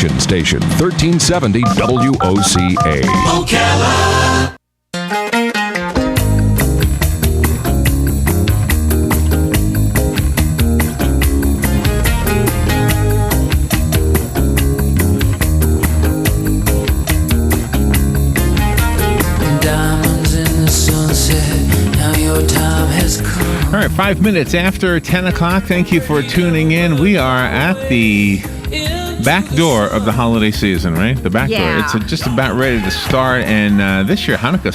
Action Station, 1370 WOCA. Ocala. All right, 5 minutes after 10 o'clock. Thank you for tuning in. We are at the back door of the holiday season, right? The back door. It's just about ready to start, and this year Hanukkah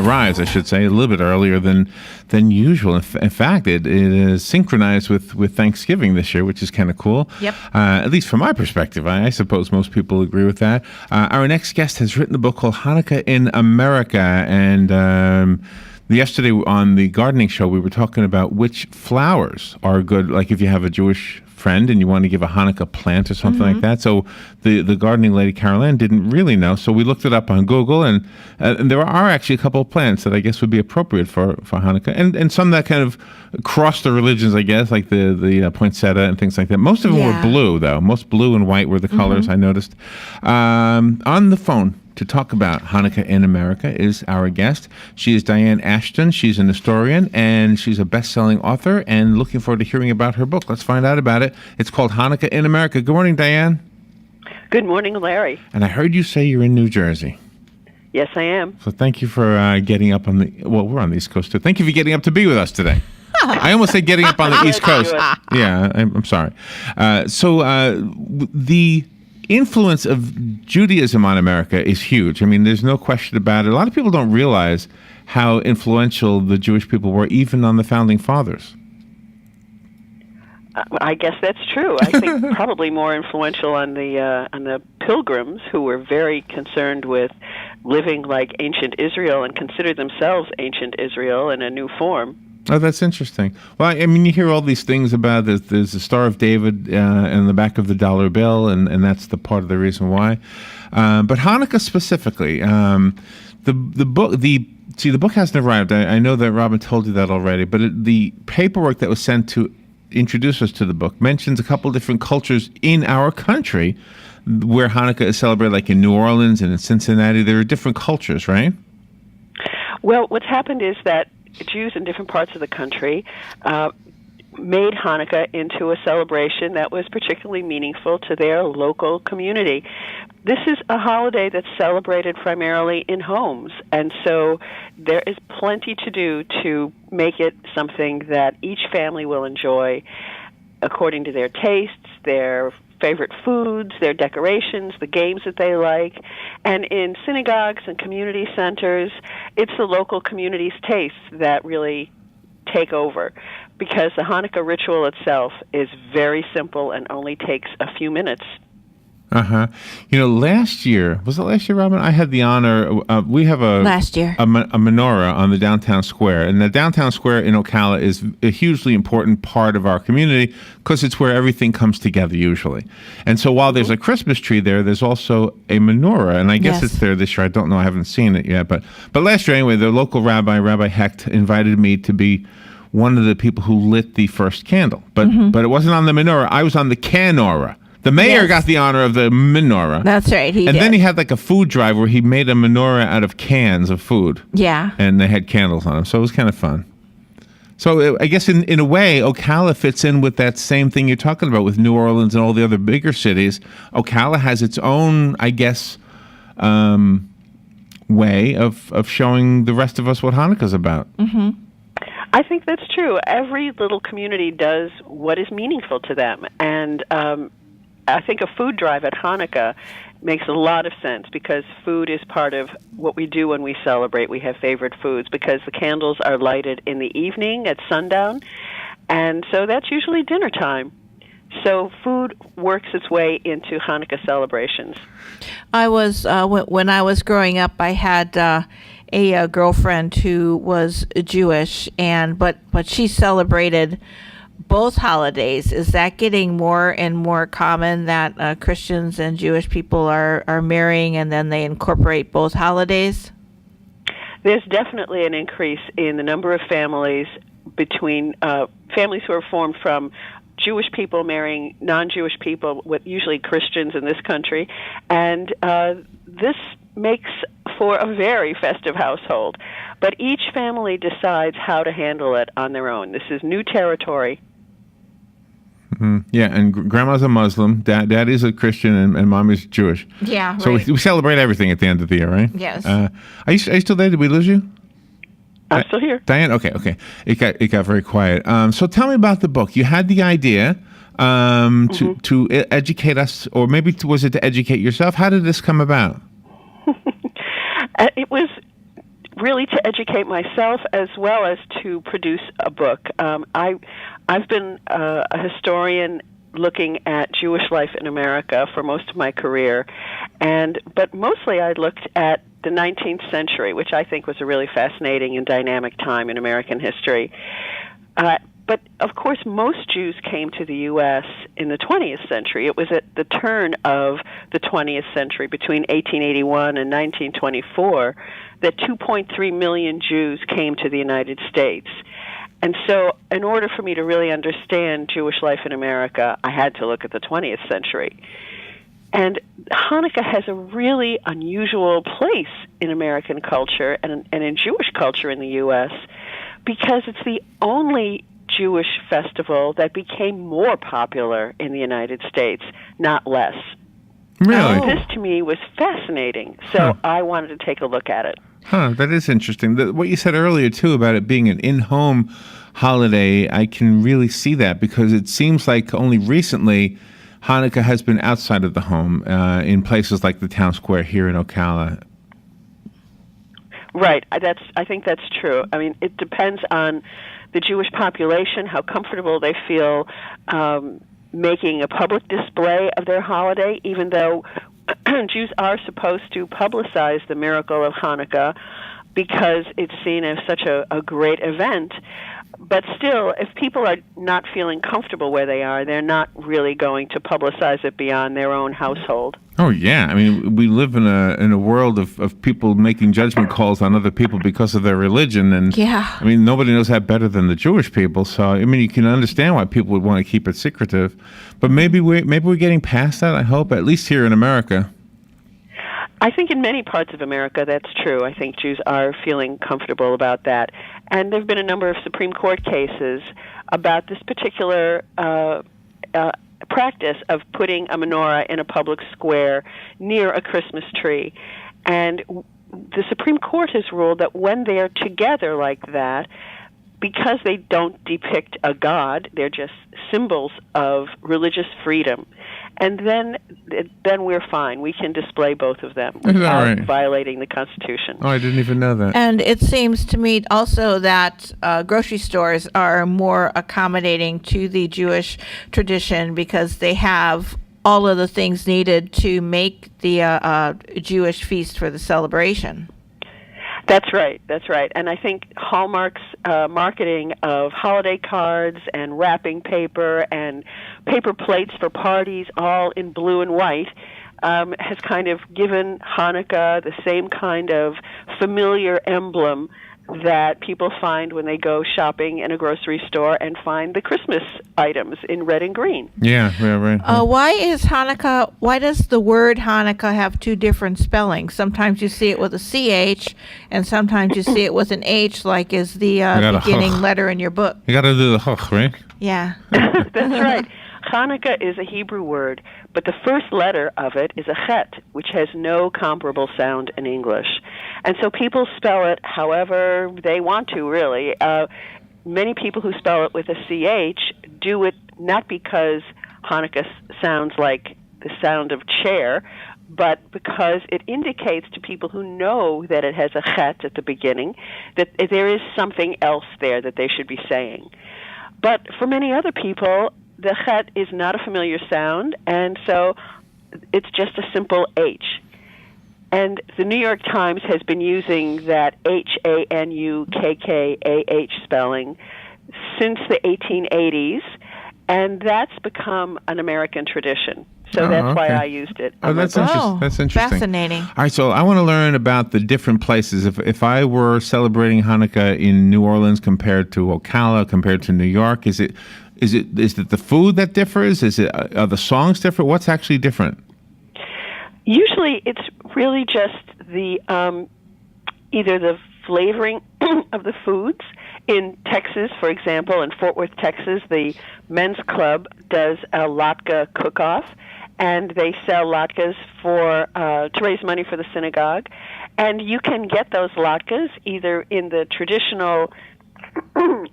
arrives, I should say, a little bit earlier than usual. In fact, it is synchronized with Thanksgiving this year, which is kind of cool. Yep. At least from my perspective. I suppose most people agree with that. Our next guest has written a book called Hanukkah in America, and yesterday on the gardening show, we were talking about which flowers are good, like if you have a Jewish friend and you want to give a Hanukkah plant or something like that. So the gardening lady, Carol Ann, didn't really know. So we looked it up on Google, and there are actually a couple of plants that I guess would be appropriate for Hanukkah, and some that kind of cross the religions, I guess, like the poinsettia and things like that. Most of them were blue, though. Most blue and white were the colors, I noticed. On the phone to talk about Hanukkah in America is our guest. She is Dianne Ashton. She's an historian, and she's a best-selling author, and looking forward to hearing about her book. Let's find out about it. It's called Hanukkah in America. Good morning, Dianne. Good morning, Larry. And I heard you say you're in New Jersey. Yes, I am. So thank you for getting up on we're on the East Coast, too. Thank you for getting up to be with us today. I almost said getting up on the East Coast. Yeah, I'm sorry. The influence of Judaism on America is huge. I mean, there's no question about it. A lot of people don't realize how influential the Jewish people were, even on the founding fathers. I guess that's true. I think probably more influential on the Pilgrims, who were very concerned with living like ancient Israel and considered themselves ancient Israel in a new form. Oh, that's interesting. Well, I mean, you hear all these things about there's the Star of David in the back of the dollar bill, and that's the part of the reason why. But Hanukkah specifically, the book hasn't arrived. I know that Robin told you that already, but the paperwork that was sent to introduce us to the book mentions a couple different cultures in our country where Hanukkah is celebrated, like in New Orleans and in Cincinnati. There are different cultures, right? Well, what's happened is that Jews in different parts of the country made Hanukkah into a celebration that was particularly meaningful to their local community. This is a holiday that's celebrated primarily in homes, and so there is plenty to do to make it something that each family will enjoy according to their tastes, their favorite foods, their decorations, the games that they like. And in synagogues and community centers, it's the local community's tastes that really take over, because the Hanukkah ritual itself is very simple and only takes a few minutes. Last year, was it last year, Robin? I had the honor, we have last year. a menorah on the downtown square. And the downtown square in Ocala is a hugely important part of our community because it's where everything comes together usually. And so while there's a Christmas tree there, there's also a menorah. And I guess it's there this year. I don't know. I haven't seen it yet. But last year, anyway, the local Rabbi Hecht, invited me to be one of the people who lit the first candle. But it wasn't on the menorah. I was on the canorah. The mayor got the honor of the menorah. That's right, he did. And then he had like a food drive where he made a menorah out of cans of food. Yeah. And they had candles on them, so it was kind of fun. So I guess in a way, Ocala fits in with that same thing you're talking about with New Orleans and all the other bigger cities. Ocala has its own, I guess, way of showing the rest of us what Hanukkah's about. Mm-hmm. I think that's true. Every little community does what is meaningful to them. And I think a food drive at Hanukkah makes a lot of sense, because food is part of what we do when we celebrate. We have favorite foods because the candles are lighted in the evening at sundown, and so that's usually dinner time. So food works its way into Hanukkah celebrations. I was when I was growing up, I had a girlfriend who was Jewish, but she celebrated both holidays. Is that getting more and more common that Christians and Jewish people are marrying and then they incorporate both holidays? There's definitely an increase in the number of families between families who are formed from Jewish people marrying non-Jewish people, with usually Christians in this country, and this makes for a very festive household. But each family decides how to handle it on their own. This is new territory. Mm-hmm. Yeah, and grandma's a Muslim, dad is a Christian, and mom is Jewish. Yeah, so right. we celebrate everything at the end of the year, right? Yes. Are you still there? Did we lose you? I'm still here. Dianne? Okay. It got very quiet. So tell me about the book. You had the idea to educate us, or maybe was it to educate yourself? How did this come about? It was really to educate myself as well as to produce a book. I've been a historian looking at Jewish life in America for most of my career, but mostly I looked at the 19th century, which I think was a really fascinating and dynamic time in American history. But, of course, most Jews came to the U.S. in the 20th century. It was at the turn of the 20th century, between 1881 and 1924, that 2.3 million Jews came to the United States. And so in order for me to really understand Jewish life in America, I had to look at the 20th century. And Hanukkah has a really unusual place in American culture and in Jewish culture in the U.S. because it's the only Jewish festival that became more popular in the United States, not less. Really? This, to me, was fascinating, so I wanted to take a look at it. That is interesting. What you said earlier, too, about it being an in-home holiday, I can really see that because it seems like only recently Hanukkah has been outside of the home in places like the town square here in Ocala. Right. I think that's true. I mean, it depends on the Jewish population, how comfortable they feel making a public display of their holiday, even though Jews are supposed to publicize the miracle of Hanukkah because it's seen as such a great event. But still, if people are not feeling comfortable where they are, they're not really going to publicize it beyond their own household. Oh, yeah. I mean, we live in a world of people making judgment calls on other people because of their religion. And Yeah. I mean, nobody knows that better than the Jewish people. So, I mean, you can understand why people would want to keep it secretive. But maybe we're getting past that, I hope, at least here in America. I think in many parts of America that's true. I think Jews are feeling comfortable about that. And there have been a number of Supreme Court cases about this particular practice of putting a menorah in a public square near a Christmas tree. And the Supreme Court has ruled that when they're together like that, because they don't depict a god, they're just symbols of religious freedom. And then we're fine. We can display both of them without violating the Constitution. Oh, I didn't even know that. And it seems to me also that grocery stores are more accommodating to the Jewish tradition because they have all of the things needed to make the Jewish feast for the celebration. That's right. And I think Hallmark's marketing of holiday cards and wrapping paper and paper plates for parties, all in blue and white, has kind of given Hanukkah the same kind of familiar emblem that people find when they go shopping in a grocery store and find the Christmas items in red and green. Yeah, right. Why does the word Hanukkah have two different spellings? Sometimes you see it with a CH, and sometimes you see it with an H, like is the beginning letter in your book. You got to do the hoch, right? Yeah. That's right. Hanukkah is a Hebrew word, but the first letter of it is a chet, which has no comparable sound in English. And so people spell it however they want to, really. Many people who spell it with a CH do it not because Hanukkah sounds like the sound of chair, but because it indicates to people who know that it has a chet at the beginning that there is something else there that they should be saying. But for many other people, the chet is not a familiar sound, and so it's just a simple H. And the New York Times has been using that Hanukkah spelling since the 1880s, and that's become an American tradition. So that's why I used it. Oh, that's interesting. That's interesting. Fascinating. All right, so I want to learn about the different places. If I were celebrating Hanukkah in New Orleans compared to Ocala, compared to New York, is it Is it the food that differs? Are the songs different? What's actually different? Usually, it's really just the either the flavoring of the foods. In Texas, for example, in Fort Worth, Texas, the men's club does a latke cook-off, and they sell latkes to raise money for the synagogue. And you can get those latkes either in the traditional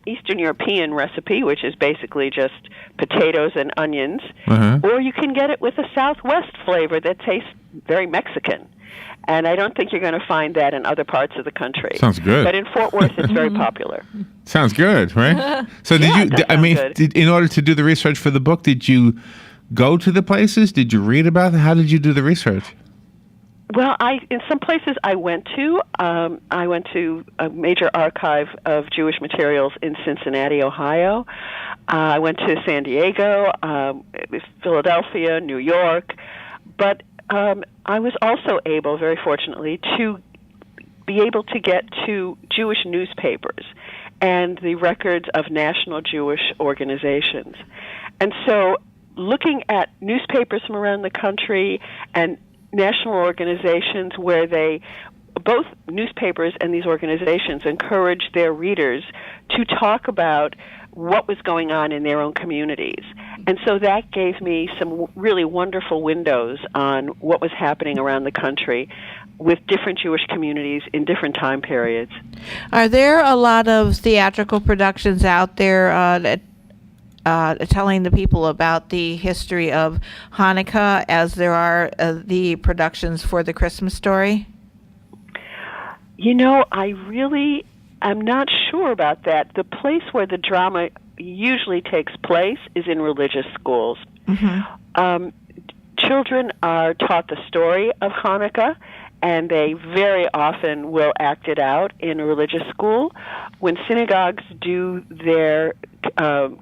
Eastern European recipe, which is basically just potatoes and onions, or you can get it with a Southwest flavor that tastes very Mexican. And I don't think you're going to find that in other parts of the country. Sounds good. But in Fort Worth, it's very popular. Sounds good, right? So in order to do the research for the book, did you go to the places? Did you read about them? How did you do the research? Well, in some places I went to a major archive of Jewish materials in Cincinnati, Ohio. I went to San Diego, Philadelphia, New York. But I was also able, very fortunately, to be able to get to Jewish newspapers and the records of national Jewish organizations. And so looking at newspapers from around the country and national organizations where both newspapers and these organizations encourage their readers to talk about what was going on in their own communities. And so that gave me some really wonderful windows on what was happening around the country with different Jewish communities in different time periods. Are there a lot of theatrical productions out there telling the people about the history of Hanukkah as there are the productions for the Christmas story? I'm not sure about that. The place where the drama usually takes place is in religious schools. Children are taught the story of Hanukkah, and they very often will act it out in a religious school. When synagogues do their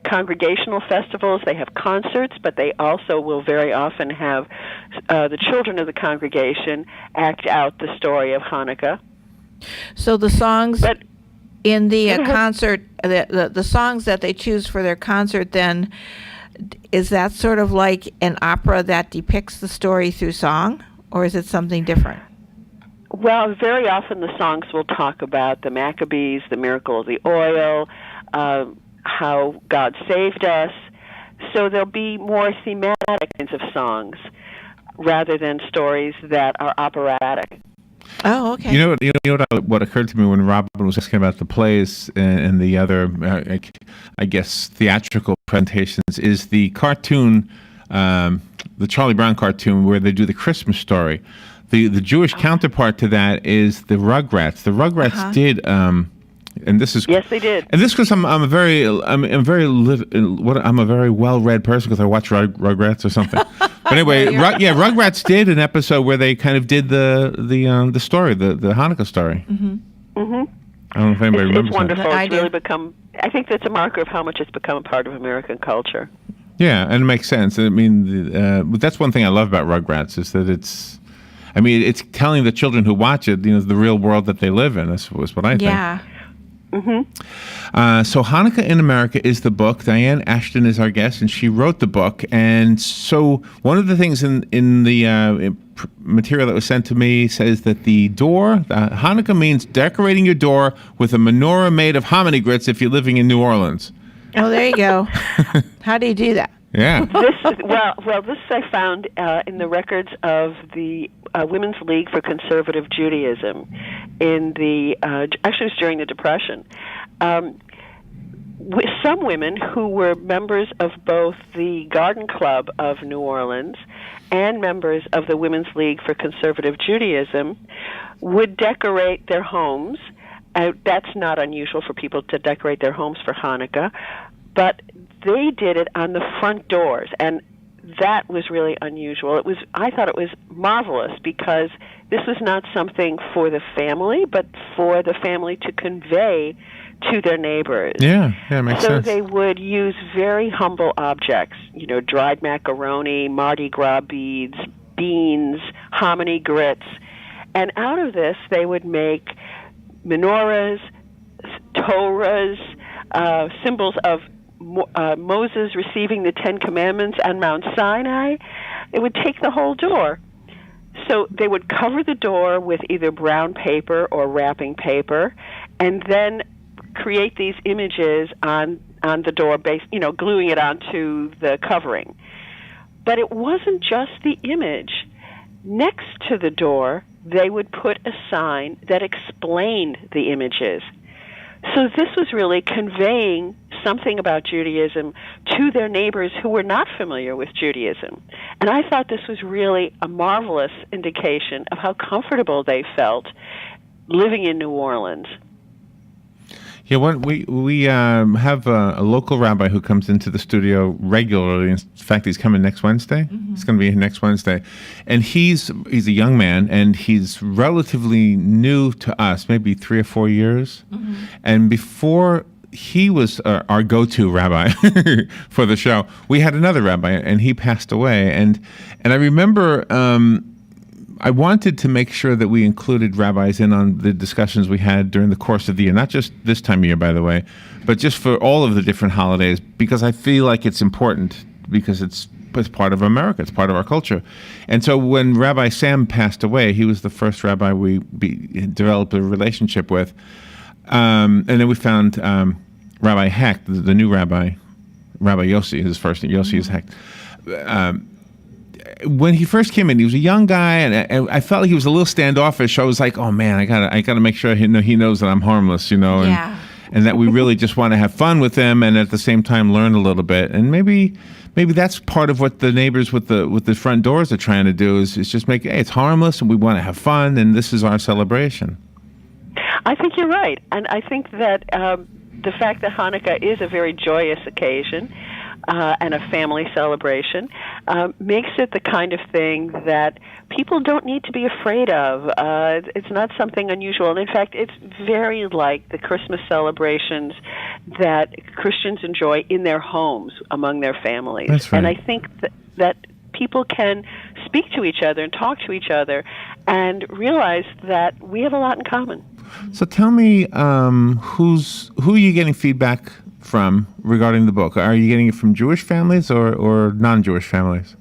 congregational festivals, they have concerts, but they also will very often have the children of the congregation act out the story of Hanukkah. So the songs in the concert, the songs that they choose for their concert, then, is that sort of like an opera that depicts the story through song, or is it something different? Well, very often the songs will talk about the Maccabees, the miracle of the oil, how God saved us. So there'll be more thematic kinds of songs rather than stories that are operatic. Oh, okay. You know what occurred to me when Robin was asking about the plays and the other, I guess, theatrical presentations is the cartoon, the Charlie Brown cartoon where they do the Christmas story. The Jewish counterpart to that is the Rugrats. The Rugrats did, and this is yes, they did. And this because I'm a very well-read person because I watch Rugrats or something. But anyway, Rugrats did an episode where they kind of did the story, the Hanukkah story. I don't know if anybody remembers. It's wonderful. That. It's really become. I think that's a marker of how much it's become a part of American culture. Yeah, and it makes sense. I mean, that's one thing I love about Rugrats is that it's telling the children who watch it, the real world that they live in. That's what I think. Yeah. So Hanukkah in America is the book. Dianne Ashton is our guest, and she wrote the book. And so one of the things in the material that was sent to me says that the door, Hanukkah means decorating your door with a menorah made of hominy grits if you're living in New Orleans. Oh, there you go. How do you do that? Yeah. This I found in the records of the Women's League for Conservative Judaism in actually it was during the Depression. Some women who were members of both the Garden Club of New Orleans and members of the Women's League for Conservative Judaism would decorate their homes. That's not unusual for people to decorate their homes for Hanukkah, but they did it on the front doors, and that was really unusual. I thought it was marvelous because this was not something for the family, but for the family to convey to their neighbors. Yeah, makes sense. So they would use very humble objects, dried macaroni, Mardi Gras beads, beans, hominy grits, and out of this they would make menorahs, Torahs, symbols of Moses receiving the Ten Commandments on Mount Sinai, it would take the whole door. So they would cover the door with either brown paper or wrapping paper, and then create these images on the door, gluing it onto the covering. But it wasn't just the image. Next to the door, they would put a sign that explained the images. So this was really conveying something about Judaism to their neighbors who were not familiar with Judaism. And I thought this was really a marvelous indication of how comfortable they felt living in New Orleans. Yeah, we have a local rabbi who comes into the studio regularly. In fact, he's coming next Wednesday. Mm-hmm. He's going to be here next Wednesday, and he's a young man, and he's relatively new to us, maybe 3 or 4 years. Mm-hmm. And before he was our go-to rabbi for the show, we had another rabbi, and he passed away. And I remember. I wanted to make sure that we included rabbis in on the discussions we had during the course of the year, not just this time of year, by the way, but just for all of the different holidays, because I feel like it's important, because it's part of America, it's part of our culture. And so when Rabbi Sam passed away, he was the first rabbi we developed a relationship with. And then we found Rabbi Hecht, the new rabbi, Rabbi Yossi, his first name, Yossi is Hecht. When he first came in, he was a young guy, and I felt like he was a little standoffish. I was like, "Oh man, I gotta make sure he knows that I'm harmless, and that we really just want to have fun with him, and at the same time learn a little bit." And maybe that's part of what the neighbors with the front doors are trying to do is just make it's harmless, and we want to have fun, and this is our celebration. I think you're right, and I think that the fact that Hanukkah is a very joyous occasion. And a family celebration makes it the kind of thing that people don't need to be afraid of. It's not something unusual. And in fact, it's very like the Christmas celebrations that Christians enjoy in their homes among their families. That's right. And I think that people can speak to each other and talk to each other and realize that we have a lot in common. So tell me, who are you getting feedback from regarding the book? Are you getting it from Jewish families or non-Jewish families?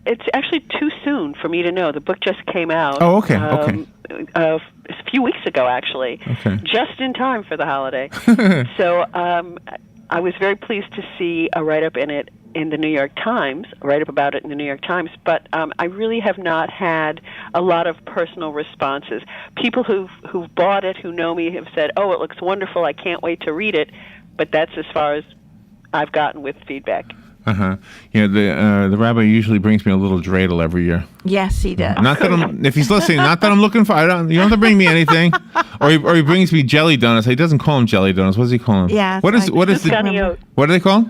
It's actually too soon for me to know. The book just came out. Oh, okay. A few weeks ago, actually. Okay. Just in time for the holiday. So I was very pleased to see a write-up in it in the New York Times, write-up about it in the New York Times, but I really have not had a lot of personal responses. People who've bought it, who know me, have said, "Oh, it looks wonderful, I can't wait to read it," but that's as far as I've gotten with feedback. Uh-huh. The rabbi usually brings me a little dreidel every year. Yes, he does. Not that if he's listening, not that I'm looking for. You don't have to bring me anything. Or he brings me jelly donuts. He doesn't call them jelly donuts. What does he call them? Yeah. What are they called?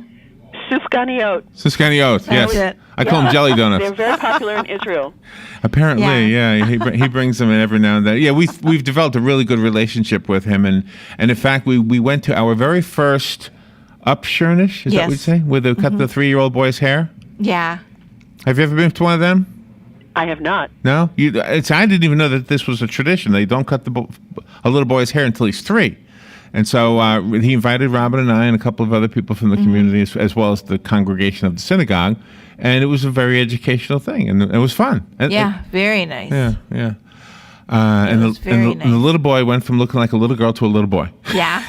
Sufganiot. Sufganiot, yes. I call them jelly donuts. They're very popular in Israel. Apparently, yeah. He brings them in every now and then. Yeah, we've developed a really good relationship with him, and in fact, we went to our very first Upshurnish, is that what we'd say? Where they cut the 3-year-old boy's hair? Yeah. Have you ever been to one of them? I have not. No? I didn't even know that this was a tradition. They don't cut a little boy's hair until he's 3. And so he invited Robin and I and a couple of other people from the community, as well as the congregation of the synagogue. And it was a very educational thing, and it was fun. Very nice. Yeah. And the little boy went from looking like a little girl to a little boy. Yeah.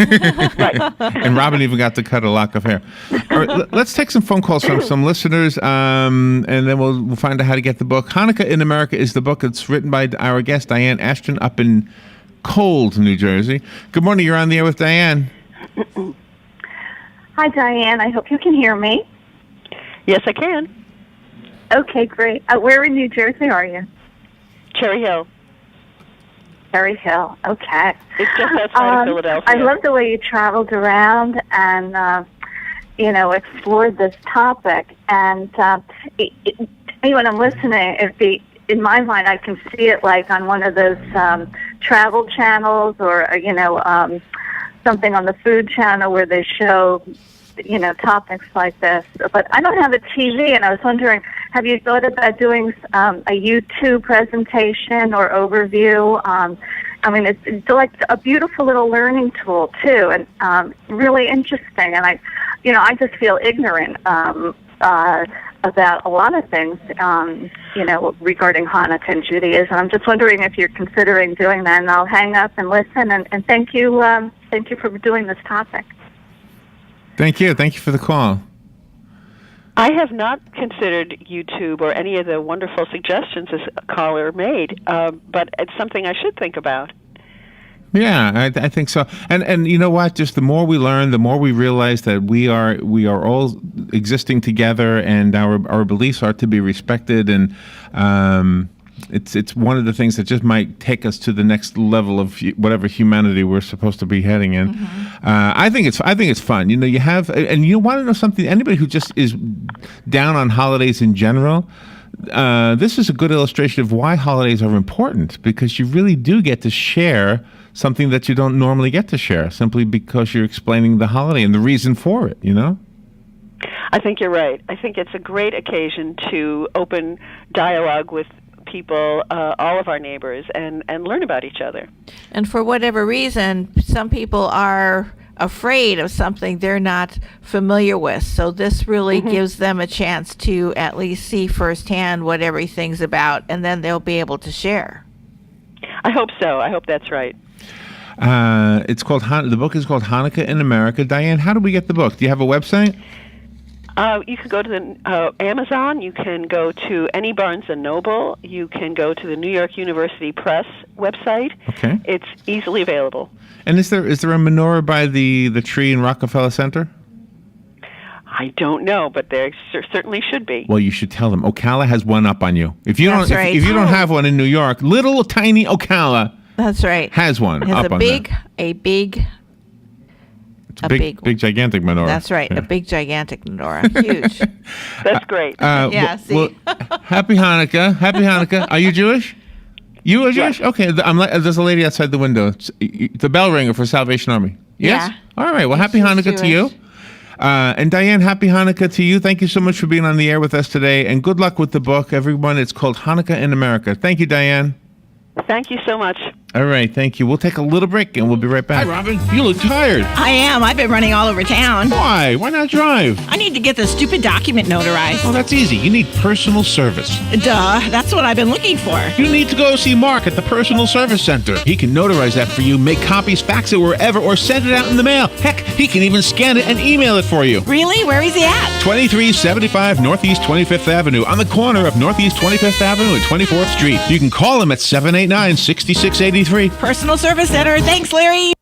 Right. And Robin even got to cut a lock of hair. All right, let's take some phone calls from some listeners, and then we'll find out how to get the book. Hanukkah in America is the book. It's written by our guest, Dianne Ashton, up in cold New Jersey. Good morning. You're on the air with Dianne. Hi, Dianne. I hope you can hear me. Yes, I can. Okay, great. Where in New Jersey are you? Cherry Hill. Cherry Hill. Okay. It's just outside of Philadelphia. I love the way you traveled around and, explored this topic. And when I'm listening, in my mind, I can see it like on one of those travel channels or, something on the food channel where they show, topics like this. But I don't have a TV, and I was wondering, have you thought about doing a YouTube presentation or overview, I mean, it's like a beautiful little learning tool too, and really interesting. And I just feel ignorant about a lot of things, regarding Hanukkah and Judaism. I'm just wondering if you're considering doing that, and I'll hang up and listen. And thank you for doing this topic. Thank you for the call. I have not considered YouTube or any of the wonderful suggestions this caller made, but it's something I should think about. Yeah, I think so. And you know what? Just the more we learn, the more we realize that we are all existing together, and our beliefs are to be respected. And it's one of the things that just might take us to the next level of whatever humanity we're supposed to be heading in. Mm-hmm. I think it's fun. You have, and you want to know something. Anybody who just is down on holidays in general. This is a good illustration of why holidays are important, because you really do get to share something that you don't normally get to share, simply because you're explaining the holiday and the reason for it, I think you're right. I think it's a great occasion to open dialogue with people, all of our neighbors, and learn about each other. And for whatever reason, some people are afraid of something they're not familiar with. So this really gives them a chance to at least see firsthand what everything's about, and then they'll be able to share. I hope so. I hope that's right. It's called the book is called Hanukkah in America. Diane, how do we get the book? Do you have a website? You can go to the Amazon. You can go to any Barnes & Noble. You can go to the New York University Press website. Okay. It's easily available. And is there a menorah by the tree in Rockefeller Center? I don't know, but there certainly should be. Well, you should tell them. Ocala has one up on you. If you That's don't, right. if you don't have one in New York, little tiny Ocala. That's right. Has one It has up on there. It's a big gigantic menorah. That's right. Yeah. A big gigantic menorah. Huge. That's great. Yeah, see? Well, happy Hanukkah. Happy Hanukkah. Are you Jewish? You are Jewish? Yes. Okay. There's a lady outside the window. It's the bell ringer for Salvation Army. Yes? Yeah. All right. Well, happy She's Hanukkah to you. Jewish. And Diane, happy Hanukkah to you. Thank you so much for being on the air with us today. And good luck with the book, everyone. It's called Hanukkah in America. Thank you, Diane. Thank you so much. All right, thank you. We'll take a little break and we'll be right back. Hi, Robin. You look tired. I am. I've been running all over town. Why? Why not drive? I need to get this stupid document notarized. Well, that's easy. You need personal service. Duh, that's what I've been looking for. You need to go see Mark at the Personal Service Center. He can notarize that for you, make copies, fax it wherever, or send it out in the mail. Heck, he can even scan it and email it for you. Really? Where is he at? 2375 Northeast 25th Avenue, on the corner of Northeast 25th Avenue and 24th Street. You can call him at 789-6683. Personal Service Center. Thanks, Larry.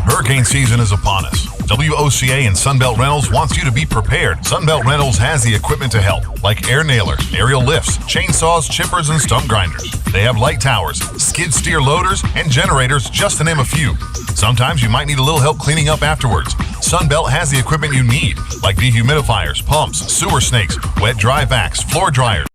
Hurricane season is upon us. WOCA and Sunbelt Rentals wants you to be prepared. Sunbelt Rentals has the equipment to help, like air nailers, aerial lifts, chainsaws, chippers, and stump grinders. They have light towers, skid steer loaders, and generators, just to name a few. Sometimes you might need a little help cleaning up afterwards. Sunbelt has the equipment you need, like dehumidifiers, pumps, sewer snakes, wet dry vacs, floor dryers.